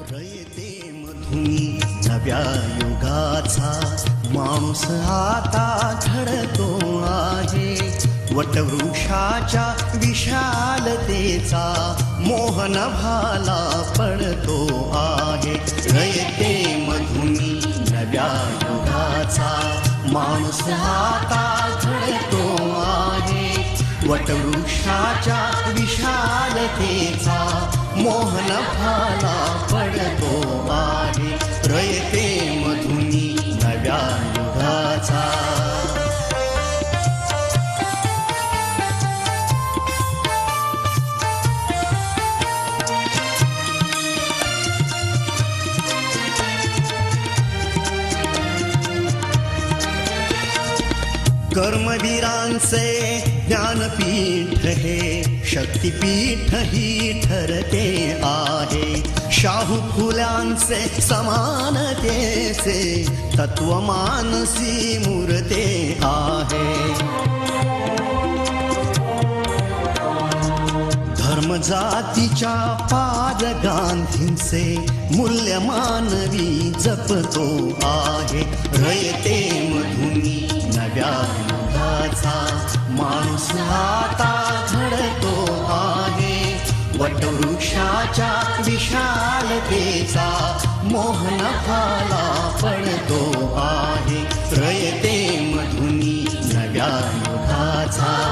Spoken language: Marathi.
रयते मधुनी नव्या युगाचा माणूस आता घडतो आहे. वटवृक्षाच्या विशालतेचा मोहन भाला पडतो आहे. रयते मधुनी नव्या युगाचा माणूस आता घडतो आहे. वटवृक्षाच्या विशालतेचा मोहन भाला पडतो आहे. रयते मधुनी नव्या युगाचा. कर्मवीरांचे ज्ञानपीठ हे शक्तिपीठ ही ठरते आहे. शाहू फुल्यांचे समानतेचे तत्व मानसी मूर्ते आहे. धर्म जातीच्या पाद गांधींचे मूल्य मानवी जपतो आहे. रयते मधुनी नव्या युगाचा माणूस आता घडतो आहे. वटवृक्षाच्या विशालतेचा मोहन भाला पडतो आहे. रयते मधुनी नव्या युगाचा.